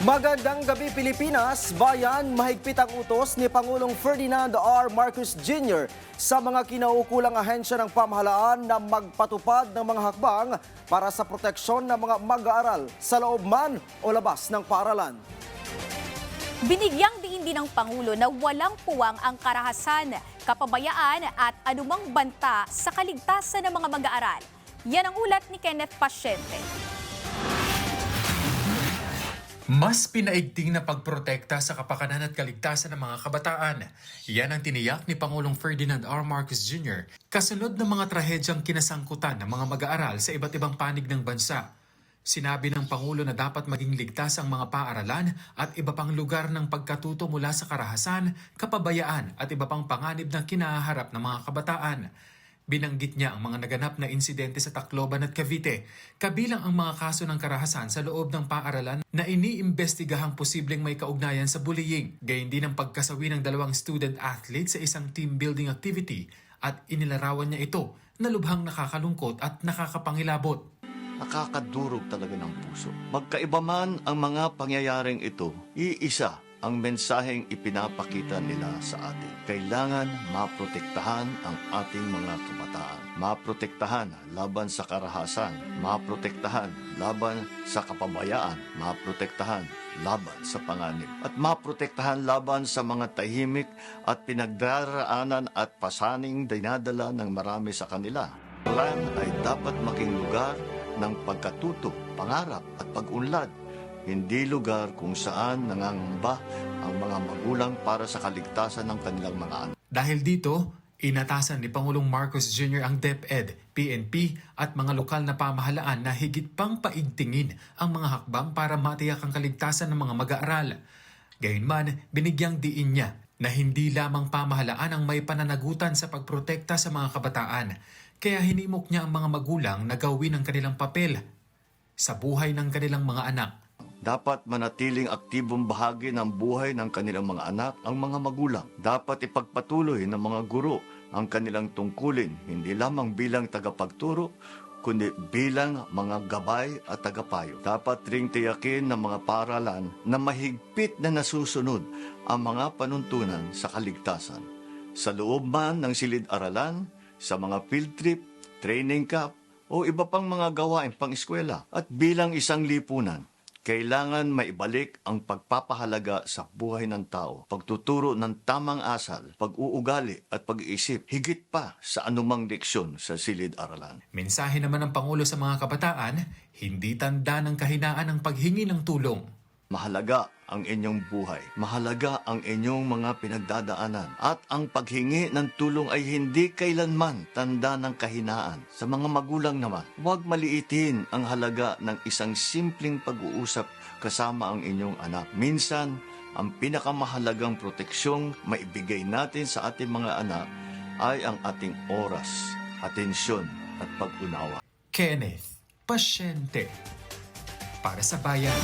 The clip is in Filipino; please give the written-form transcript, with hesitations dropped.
Magandang gabi Pilipinas, bayan, mahigpit ang utos ni Pangulong Ferdinand R. Marcos Jr. sa mga kinaukulang ahensya ng pamahalaan na magpatupad ng mga hakbang para sa proteksyon ng mga mag-aaral sa loob man o labas ng paaralan. Binigyang diin din ng Pangulo na walang puwang ang karahasan, kapabayaan at anumang banta sa kaligtasan ng mga mag-aaral. Yan ang ulat ni Kenneth Pasyente. Mas pinaigting na pagprotekta sa kapakanan at kaligtasan ng mga kabataan. Yan ang tiniyak ni Pangulong Ferdinand R. Marcos Jr. kasunod ng mga trahedyang kinasangkutan ng mga mag-aaral sa iba't ibang panig ng bansa. Sinabi ng Pangulo na dapat maging ligtas ang mga paaralan at iba pang lugar ng pagkatuto mula sa karahasan, kapabayaan at iba pang panganib na kinaharap ng mga kabataan. Binanggit niya ang mga naganap na insidente sa Tacloban at Cavite, kabilang ang mga kaso ng karahasan sa loob ng paaralan na iniimbestigahang posibleng may kaugnayan sa bullying, gayon din ang pagkasawi ng 2 student athletes sa isang team building activity at inilarawan niya ito na lubhang nakakalungkot at nakakapangilabot. Nakakadurog talaga ng puso. Magkaiba man ang mga pangyayaring ito, iisa ang mensaheng ipinapakita nila sa atin. Kailangan maprotektahan ang ating mga kabataan. Maprotektahan laban sa karahasan. Maprotektahan laban sa kapabayaan. Maprotektahan laban sa panganib. At maprotektahan laban sa mga tahimik at pinagdaraanan at pasaning dinadala ng marami sa kanila. Paaralan ay dapat maging lugar ng pagkatuto, pangarap at pag-unlad. Hindi lugar kung saan nangangamba ang mga magulang para sa kaligtasan ng kanilang mga anak. Dahil dito, inatasan ni Pangulong Marcos Jr. ang DepEd, PNP at mga lokal na pamahalaan na higit pang paigtingin ang mga hakbang para matiyak ang kaligtasan ng mga mag-aaral. Gayunman, binigyang diin niya na hindi lamang pamahalaan ang may pananagutan sa pagprotekta sa mga kabataan, kaya hinimok niya ang mga magulang na gawin ang kanilang papel sa buhay ng kanilang mga anak. Dapat manatiling aktibong bahagi ng buhay ng kanilang mga anak ang mga magulang. Dapat ipagpatuloy ng mga guro ang kanilang tungkulin, hindi lamang bilang tagapagturo, kundi bilang mga gabay at tagapayo. Dapat ring tiyakin ng mga paaralan na mahigpit na nasusunod ang mga panuntunan sa kaligtasan. Sa loob man ng silid-aralan, sa mga field trip, training camp, o iba pang mga gawain pang-eskwela. At bilang isang lipunan, kailangan maibalik ang pagpapahalaga sa buhay ng tao, pagtuturo ng tamang asal, pag-uugali at pag-iisip, higit pa sa anumang leksyon sa silid-aralan. Mensahe naman ng Pangulo sa mga kabataan, hindi tanda ng kahinaan ang paghingi ng tulong. Mahalaga ang inyong buhay. Mahalaga ang inyong mga pinagdadaanan. At ang paghingi ng tulong ay hindi kailanman tanda ng kahinaan. Sa mga magulang naman, huwag maliitin ang halaga ng isang simpleng pag-uusap kasama ang inyong anak. Minsan, ang pinakamahalagang proteksyong maibigay natin sa ating mga anak ay ang ating oras, atensyon at pag-unawa. Kenneth Pasyente para sa bayan.